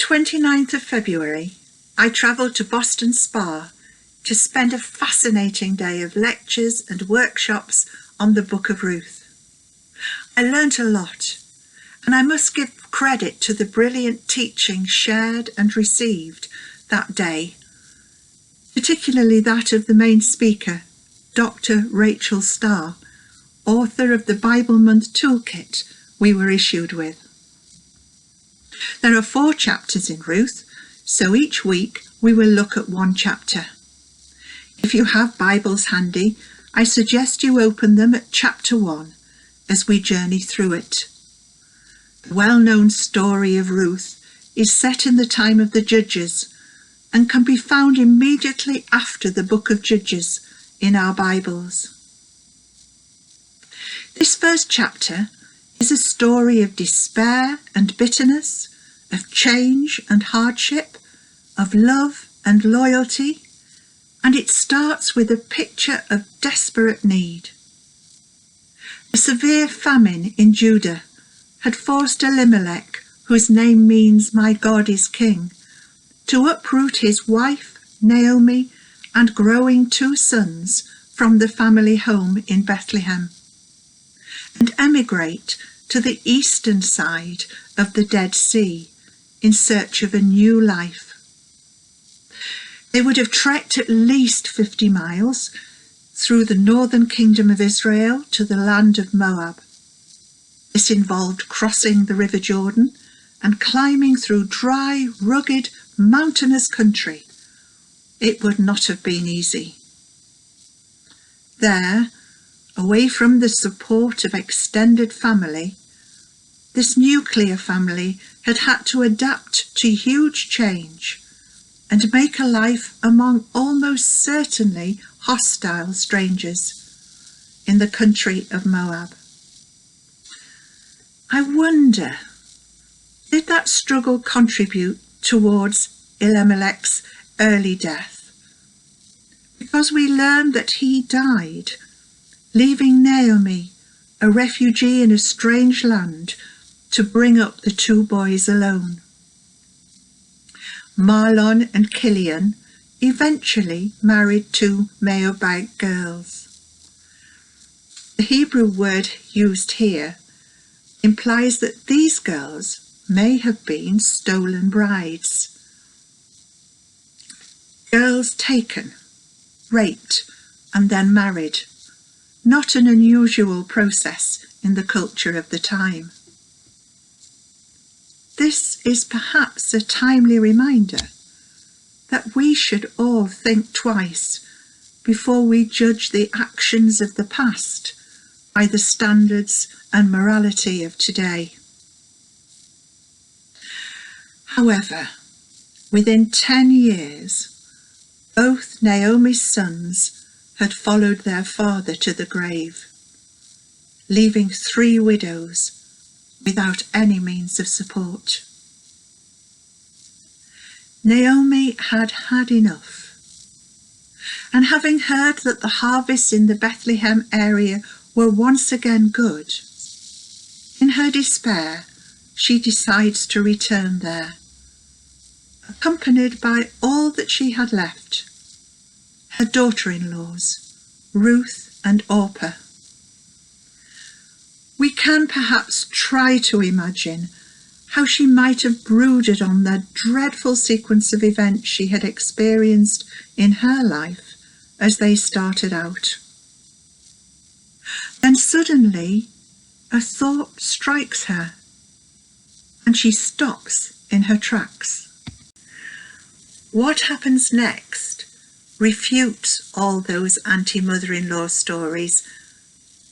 29th of February, I travelled to Boston Spa to spend a fascinating day of lectures and workshops on the Book of Ruth. I learnt a lot, and I must give credit to the brilliant teaching shared and received that day, particularly that of the main speaker, Dr. Rachel Starr, author of the Bible Month Toolkit we were issued with. There are 4 chapters in Ruth, so each week we will look at one chapter. If you have Bibles handy, I suggest you open them at chapter 1 as we journey through it. The well-known story of Ruth is set in the time of the Judges and can be found immediately after the book of Judges in our Bibles. This first chapter is a story of despair and bitterness, of change and hardship, of love and loyalty, and it starts with a picture of desperate need. A severe famine in Judah had forced Elimelech, whose name means "My God is King," to uproot his wife, Naomi, and growing 2 sons from the family home in Bethlehem, and emigrate to the eastern side of the Dead Sea in search of a new life. They would have trekked at least 50 miles through the northern kingdom of Israel to the land of Moab. This involved crossing the River Jordan and climbing through dry, rugged, mountainous country. It would not have been easy. There, away from the support of extended family, this nuclear family had to adapt to huge change and make a life among almost certainly hostile strangers in the country of Moab. I wonder, did that struggle contribute towards Elimelech's early death? Because we learn that he died, leaving Naomi, a refugee in a strange land, to bring up the 2 boys alone. Mahlon and Kilian eventually married 2 Moabite girls. The Hebrew word used here implies that these girls may have been stolen brides. Girls taken, raped, and then married. Not an unusual process in the culture of the time. This is perhaps a timely reminder that we should all think twice before we judge the actions of the past by the standards and morality of today. However, within 10 years, both Naomi's sons had followed their father to the grave, leaving 3 widows without any means of support. Naomi had had enough, and having heard that the harvests in the Bethlehem area were once again good, in her despair she decides to return there, accompanied by all that she had left, her daughter-in-laws, Ruth and Orpah. We can perhaps try to imagine how she might have brooded on the dreadful sequence of events she had experienced in her life as they started out. Then suddenly a thought strikes her, and she stops in her tracks. What happens next refutes all those anti-mother-in-law stories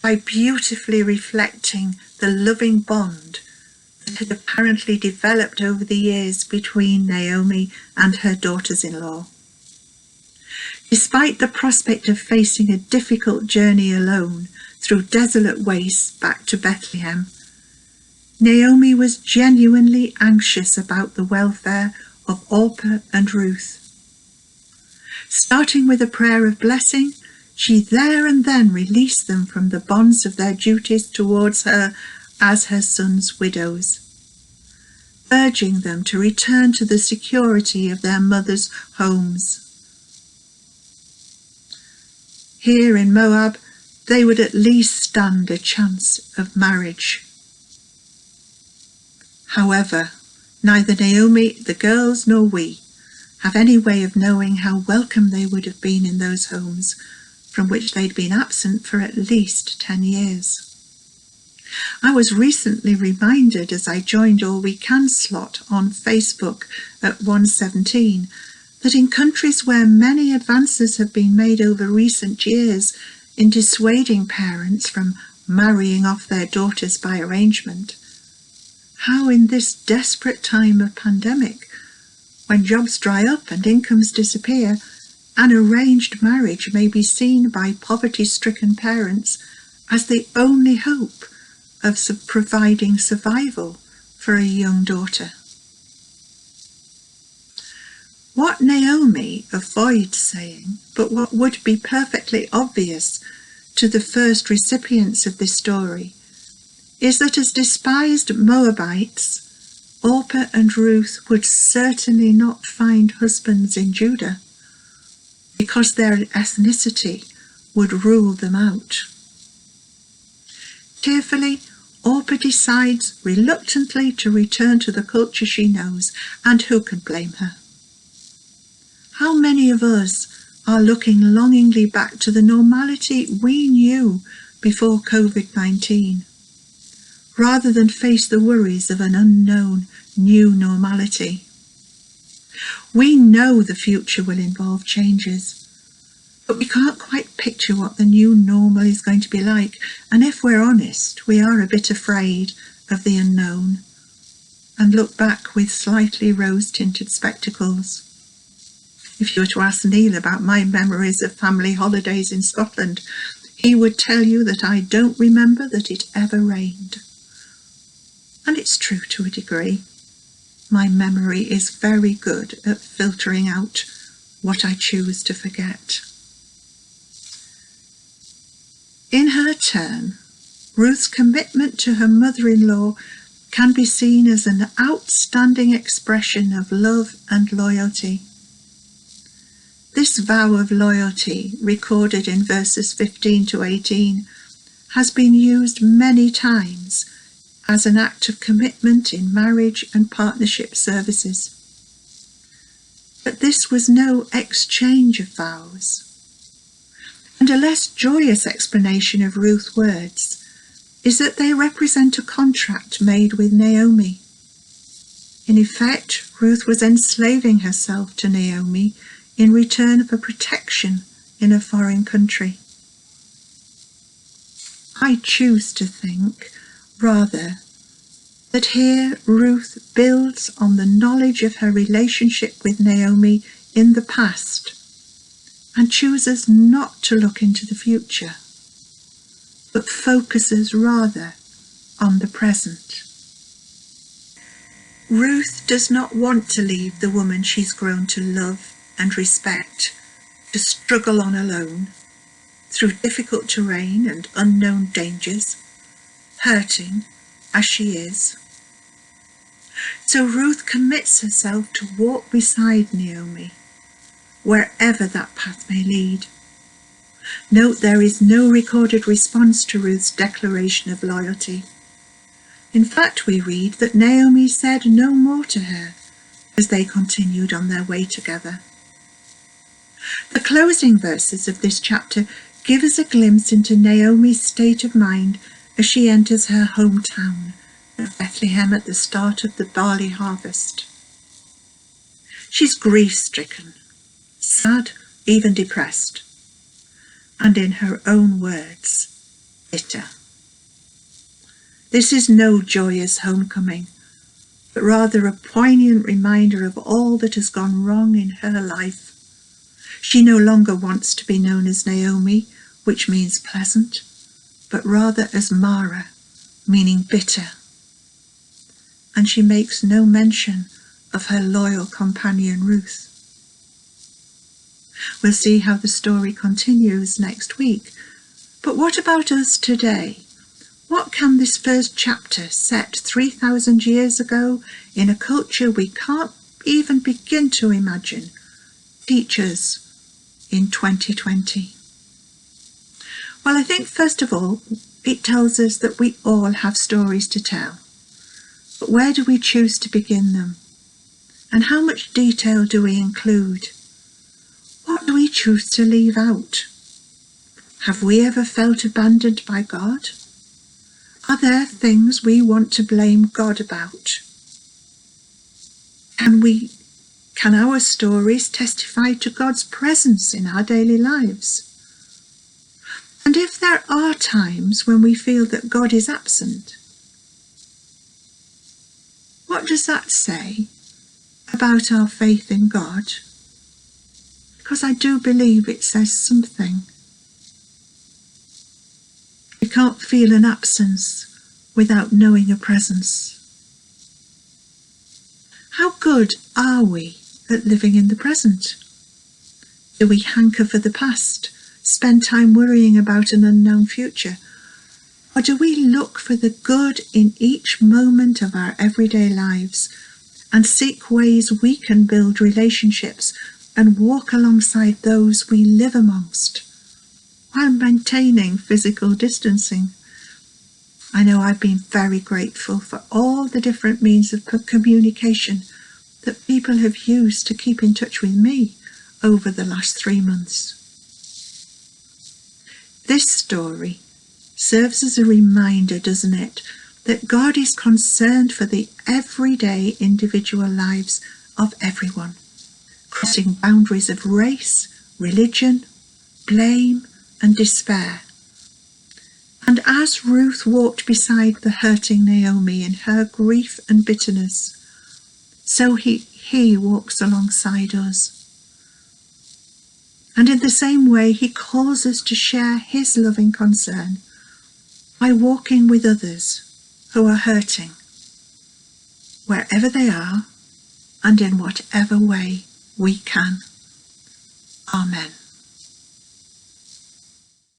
by beautifully reflecting the loving bond that had apparently developed over the years between Naomi and her daughters-in-law. Despite the prospect of facing a difficult journey alone through desolate wastes back to Bethlehem, Naomi was genuinely anxious about the welfare of Orpah and Ruth. Starting with a prayer of blessing, she there and then released them from the bonds of their duties towards her as her sons' widows. urging them to return to the security of their mothers' homes. Here in Moab, they would at least stand a chance of marriage. However, neither Naomi, the girls, nor we have any way of knowing how welcome they would have been in those homes from which they'd been absent for at least 10 years. I was recently reminded as I joined All We Can slot on Facebook at 1:17 that in countries where many advances have been made over recent years in dissuading parents from marrying off their daughters by arrangement, how in this desperate time of pandemic, when jobs dry up and incomes disappear, an arranged marriage may be seen by poverty-stricken parents as the only hope of providing survival for a young daughter. What Naomi avoids saying, but what would be perfectly obvious to the first recipients of this story, is that as despised Moabites, Orpah and Ruth would certainly not find husbands in Judah, because their ethnicity would rule them out. Tearfully, Orpah decides reluctantly to return to the culture she knows, and who can blame her? How many of us are looking longingly back to the normality we knew before COVID-19, rather than face the worries of an unknown new normality? We know the future will involve changes, but we can't quite picture what the new normal is going to be like, and if we're honest, we are a bit afraid of the unknown and look back with slightly rose-tinted spectacles. If you were to ask Neil about my memories of family holidays in Scotland, he would tell you that I don't remember that it ever rained. And it's true to a degree. My memory is very good at filtering out what I choose to forget. In her turn, Ruth's commitment to her mother-in-law can be seen as an outstanding expression of love and loyalty. This vow of loyalty, recorded in verses 15 to 18, has been used many times as an act of commitment in marriage and partnership services. But this was no exchange of vows. And a less joyous explanation of Ruth's words is that they represent a contract made with Naomi. In effect, Ruth was enslaving herself to Naomi in return for protection in a foreign country. I choose to think, rather, that here Ruth builds on the knowledge of her relationship with Naomi in the past and chooses not to look into the future, but focuses rather on the present. Ruth does not want to leave the woman she's grown to love and respect to struggle on alone through difficult terrain and unknown dangers, hurting as she is. So Ruth commits herself to walk beside Naomi, wherever that path may lead. Note there is no recorded response to Ruth's declaration of loyalty. In fact, we read that Naomi said no more to her as they continued on their way together. The closing verses of this chapter give us a glimpse into Naomi's state of mind as she enters her hometown of Bethlehem at the start of the barley harvest. She's grief-stricken, sad, even depressed, and in her own words, bitter. This is no joyous homecoming, but rather a poignant reminder of all that has gone wrong in her life. She no longer wants to be known as Naomi, which means pleasant, but rather as Mara, meaning bitter. And she makes no mention of her loyal companion Ruth. We'll see how the story continues next week. But what about us today? What can this first chapter, set 3,000 years ago in a culture we can't even begin to imagine, teach us in 2020? Well, I think first of all, it tells us that we all have stories to tell. But where do we choose to begin them? And how much detail do we include? What do we choose to leave out? Have we ever felt abandoned by God? Are there things we want to blame God about? Can our stories testify to God's presence in our daily lives? And if there are times when we feel that God is absent, what does that say about our faith in God? Because I do believe it says something. We can't feel an absence without knowing a presence. How good are we at living in the present? Do we hanker for the past, spend time worrying about an unknown future? Or do we look for the good in each moment of our everyday lives and seek ways we can build relationships and walk alongside those we live amongst while maintaining physical distancing? I know I've been very grateful for all the different means of communication that people have used to keep in touch with me over the last 3 months. This story serves as a reminder, doesn't it, that God is concerned for the everyday individual lives of everyone, crossing boundaries of race, religion, blame and despair. And as Ruth walked beside the hurting Naomi in her grief and bitterness, so he walks alongside us. And in the same way, he calls us to share his loving concern by walking with others who are hurting, wherever they are and in whatever way we can. Amen.